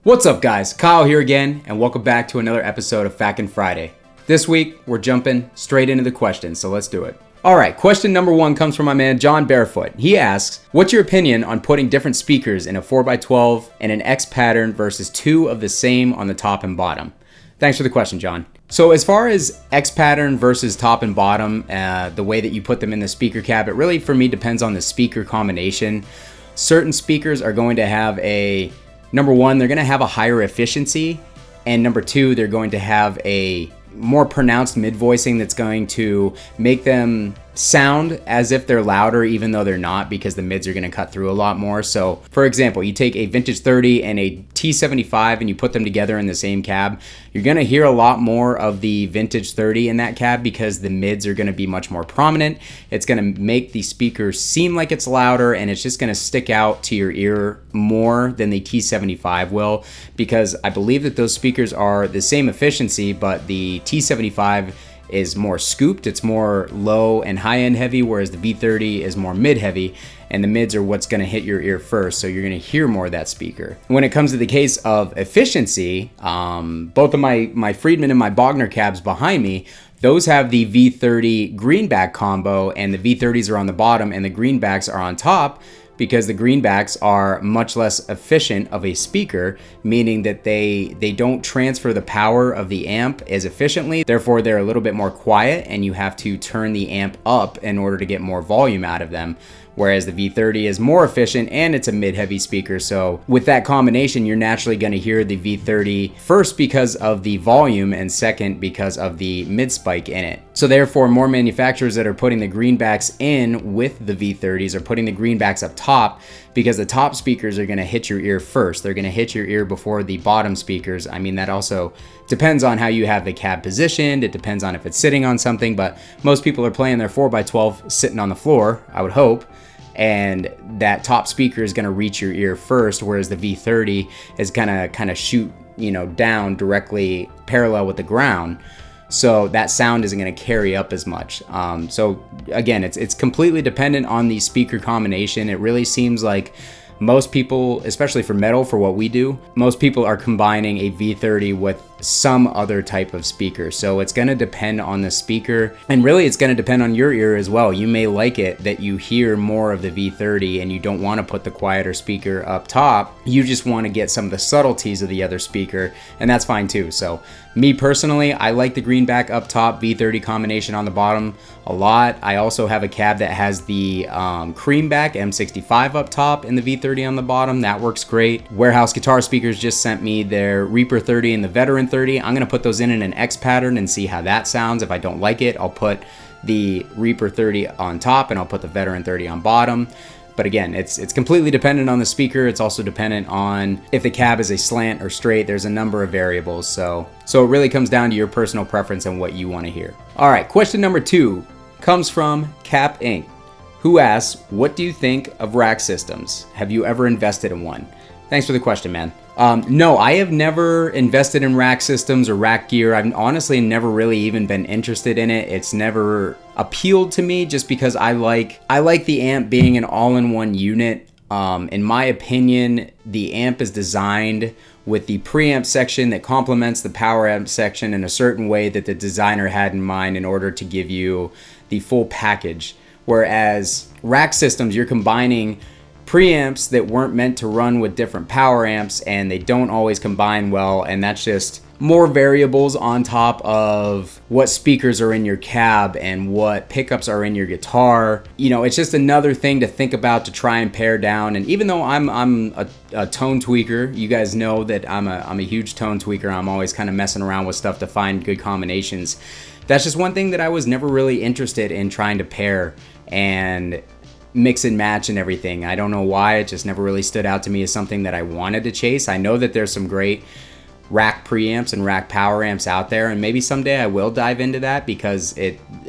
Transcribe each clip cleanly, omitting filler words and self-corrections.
What's up guys, Kyle here again, and welcome back to another episode of FAQ'N Friday. This week, we're jumping straight into the questions, so let's do it. Alright, question number one comes from my man John Barefoot. He asks, what's your opinion on putting different speakers in a 4x12 and an X pattern versus two of the same on the top and bottom? Thanks for the question, John. So as far as X pattern versus top and bottom, the way that you put them in the speaker cab, it really for me depends on the speaker combination. Certain speakers are going to have number one, they're going to have a higher efficiency, and number two, they're going to have a more pronounced mid-voicing that's going to make them sound as if they're louder even though they're not, because the mids are going to cut through a lot more. So for example, you take a vintage 30 and a T75 and you put them together in the same cab, you're going to hear a lot more of the vintage 30 in that cab because the mids are going to be much more prominent. It's going to make the speaker seem like it's louder, and it's just going to stick out to your ear more than the T75 will, because I believe that those speakers are the same efficiency, but the T75 is more scooped, it's more low and high end heavy, whereas the V30 is more mid heavy, and the mids are what's going to hit your ear first, so you're going to hear more of that speaker. When it comes to the case of efficiency, both of my Friedman and my Wagner cabs behind me, those have the V30 greenback combo, and the V30s are on the bottom and the greenbacks are on top, because the greenbacks are much less efficient of a speaker, meaning that they don't transfer the power of the amp as efficiently. Therefore, they're a little bit more quiet, and you have to turn the amp up in order to get more volume out of them. Whereas the V30 is more efficient and it's a mid-heavy speaker. So with that combination, you're naturally going to hear the V30 first because of the volume, and second because of the mid spike in it. So therefore, more manufacturers that are putting the greenbacks in with the V30s are putting the greenbacks up top, because the top speakers are going to hit your ear first. They're going to hit your ear before the bottom speakers. I mean, that also depends on how you have the cab positioned. It depends on if it's sitting on something, but most people are playing their 4x12 sitting on the floor, I would hope. And that top speaker is going to reach your ear first, whereas the V30 is going to kind of shoot, down directly parallel with the ground. So that sound isn't going to carry up as much. So again, it's completely dependent on the speaker combination. It really seems like most people, especially for metal, for what we do, most people are combining a V30 with some other type of speaker. So it's going to depend on the speaker, and really it's going to depend on your ear as well. You may like it that you hear more of the V30 and you don't want to put the quieter speaker up top. You just want to get some of the subtleties of the other speaker, and that's fine too. So me personally, I like the greenback up top, V30 combination on the bottom a lot. I also have a cab that has the creamback M65 up top and the V30 on the bottom. That works great. Warehouse Guitar Speakers just sent me their Reaper 30 and the Veteran 30. I'm going to put those in an X pattern and see how that sounds. If I don't like it, I'll put the Reaper 30 on top and I'll put the Veteran 30 on bottom. But again, it's completely dependent on the speaker. It's also dependent on if the cab is a slant or straight. There's a number of variables. So it really comes down to your personal preference and what you want to hear. All right, question number two comes from Cap Inc., who asks, what do you think of rack systems? Have you ever invested in one? Thanks for the question, man. No, I have never invested in rack systems or rack gear. I've honestly never really even been interested in it. It's never appealed to me, just because I like the amp being an all-in-one unit. In my opinion, the amp is designed with the preamp section that complements the power amp section in a certain way that the designer had in mind in order to give you the full package. Whereas rack systems, you're combining preamps that weren't meant to run with different power amps, and they don't always combine well, and that's just more variables on top of what speakers are in your cab and what pickups are in your guitar. It's just another thing to think about, to try and pare down. And even though I'm a tone tweaker, you guys know that I'm a huge tone tweaker. I'm always kind of messing around with stuff to find good combinations. That's just one thing that I was never really interested in trying to pair and mix and match and everything. I don't know why. It just never really stood out to me as something that I wanted to chase. I know that there's some great rack preamps and rack power amps out there, and maybe someday I will dive into that, because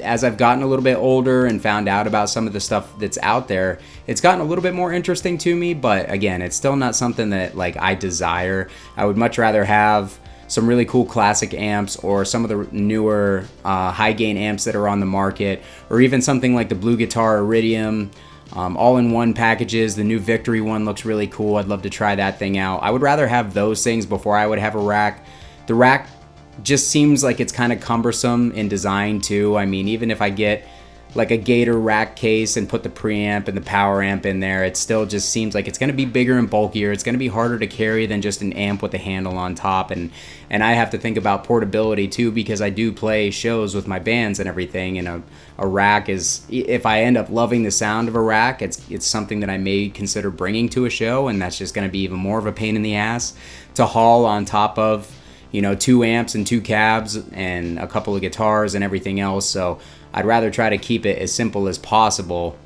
as I've gotten a little bit older and found out about some of the stuff that's out there, it's gotten a little bit more interesting to me. But again, it's still not something that I desire. I would much rather have some really cool classic amps, or some of the newer high gain amps that are on the market, or even something like the Blue Guitar Iridium all-in-one packages. The new Victory one looks really cool. I'd love to try that thing out. I would rather have those things before I would have a rack. The rack just seems like it's kind of cumbersome in design too. I mean, even if I get like a Gator rack case and put the preamp and the power amp in there, it still just seems like it's going to be bigger and bulkier. It's going to be harder to carry than just an amp with a handle on top. And I have to think about portability too, because I do play shows with my bands and everything. And a rack is, if I end up loving the sound of a rack, it's something that I may consider bringing to a show. And that's just going to be even more of a pain in the ass to haul on top of, you know, 2 amps and 2 cabs and a couple of guitars and everything else. So I'd rather try to keep it as simple as possible.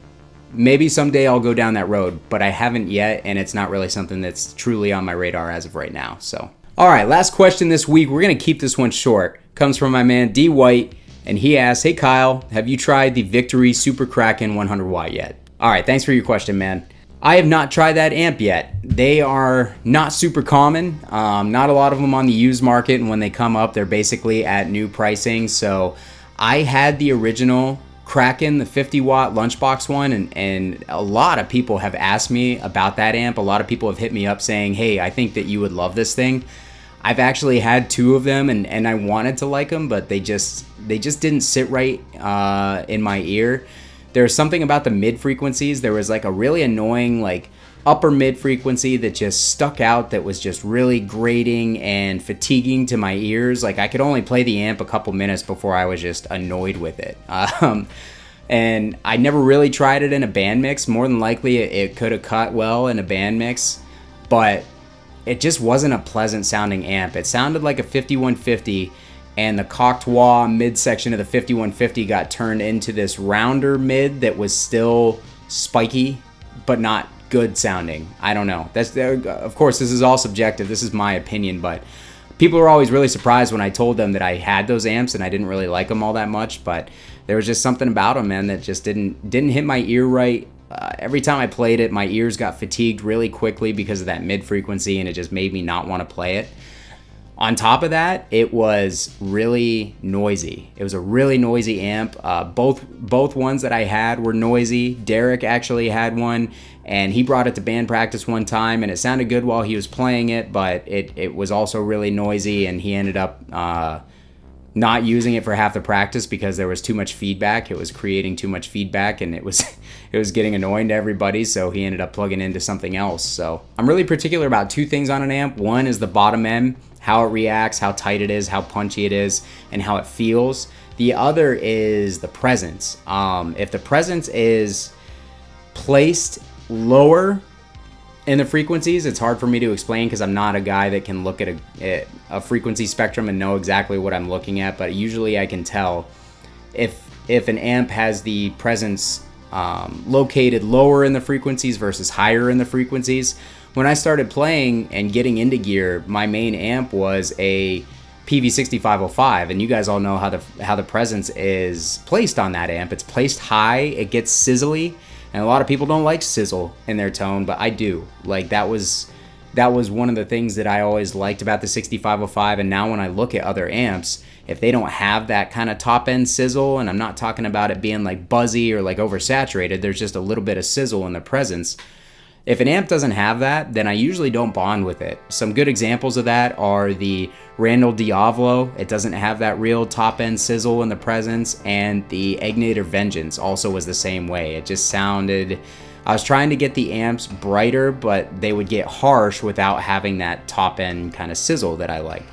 Maybe someday I'll go down that road, but I haven't yet, and it's not really something that's truly on my radar as of right now. So, all right, last question this week. We're going to keep this one short. Comes from my man D White, and he asks, "Hey Kyle, have you tried the Victory Super Kraken 100 watt yet?" All right, thanks for your question, man. I have not tried that amp yet. They are not super common. Not a lot of them on the used market, and when they come up, they're basically at new pricing. So I had the original Kraken, the 50 watt lunchbox one, and a lot of people have asked me about that amp. A lot of people have hit me up saying, "Hey, I think that you would love this thing." I've actually had 2 of them, and I wanted to like them, but they just didn't sit right in my ear. There's something about the mid frequencies. There was like a really annoying like upper mid frequency that just stuck out, that was just really grating and fatiguing to my ears. Like I could only play the amp a couple minutes before I was just annoyed with it. And I never really tried it in a band mix. More than likely it could have cut well in a band mix, but it just wasn't a pleasant sounding amp. It sounded like a 5150, and the Cocteau midsection of the 5150 got turned into this rounder mid that was still spiky, but not good sounding. I don't know. That's, of course, this is all subjective. This is my opinion, but people were always really surprised when I told them that I had those amps and I didn't really like them all that much. But there was just something about them, man, that just didn't hit my ear right. Every time I played it, my ears got fatigued really quickly because of that mid frequency, and it just made me not want to play it. On top of that, it was really noisy. It was a really noisy amp. Both ones that I had were noisy. Derrick actually had one, and he brought it to band practice one time, and it sounded good while he was playing it, but it was also really noisy, and he ended up not using it for half the practice because there was too much feedback. It was creating too much feedback, and it was getting annoying to everybody, so he ended up plugging into something else. So I'm really particular about 2 things on an amp. One is the bottom end, how it reacts, how tight it is, how punchy it is, and how it feels. The other is the presence. If the presence is placed lower in the frequencies, it's hard for me to explain because I'm not a guy that can look at a frequency spectrum and know exactly what I'm looking at, but usually I can tell if an amp has the presence located lower in the frequencies versus higher in the frequencies. When I started playing and getting into gear, my main amp was a PV6505, and you guys all know how the presence is placed on that amp. It's placed high, it gets sizzly, and a lot of people don't like sizzle in their tone, but I do. Like that was one of the things that I always liked about the 6505, and now when I look at other amps, if they don't have that kind of top end sizzle, and I'm not talking about it being like buzzy or like oversaturated, there's just a little bit of sizzle in the presence. If an amp doesn't have that, then I usually don't bond with it. Some good examples of that are the Randall Diavolo. It doesn't have that real top-end sizzle in the presence, and the Egnator Vengeance also was the same way. It just sounded... I was trying to get the amps brighter, but they would get harsh without having that top-end kind of sizzle that I like.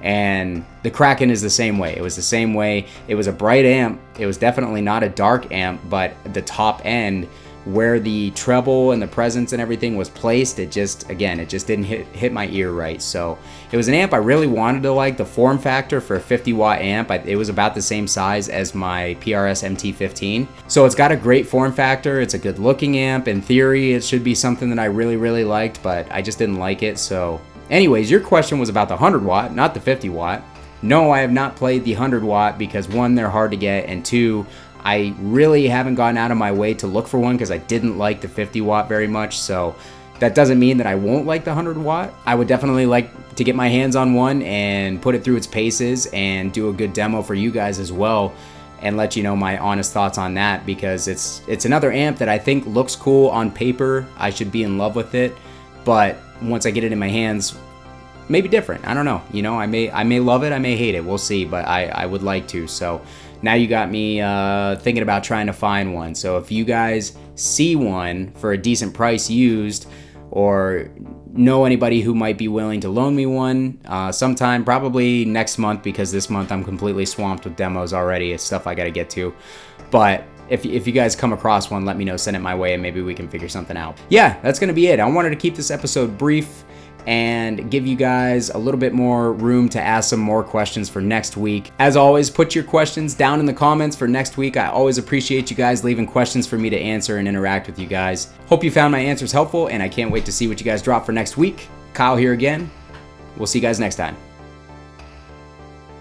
And the Kraken is the same way. It was the same way. It was a bright amp. It was definitely not a dark amp, but the top end, where the treble and the presence and everything was placed, it just didn't hit my ear right. So it was an amp I really wanted to like. The form factor for a 50 watt amp, it was about the same size as my PRS MT15. So it's got a great form factor. It's a good looking amp. In theory, it should be something that I really, really liked, but I just didn't like it. So anyways, your question was about the 100 watt, not the 50 watt. No, I have not played the 100 watt because 1, they're hard to get, and 2, I really haven't gone out of my way to look for one because I didn't like the 50 watt very much. So that doesn't mean that I won't like the 100 watt. I would definitely like to get my hands on one and put it through its paces and do a good demo for you guys as well and let you know my honest thoughts on that, because it's another amp that I think looks cool on paper. I should be in love with it, but once I get it in my hands, maybe different. I don't know. You know, I may love it, I may hate it. We'll see, but I would like to. So now you got me thinking about trying to find one. So if you guys see one for a decent price used, or know anybody who might be willing to loan me one sometime, probably next month, because this month I'm completely swamped with demos already. It's stuff I got to get to. But if you guys come across one, let me know, send it my way, and maybe we can figure something out. Yeah, that's going to be it. I wanted to keep this episode brief and give you guys a little bit more room to ask some more questions for next week. As always, put your questions down in the comments for next week. I always appreciate you guys leaving questions for me to answer and interact with you guys. Hope you found my answers helpful, and I can't wait to see what you guys drop for next week. Kyle here again. We'll see you guys next time.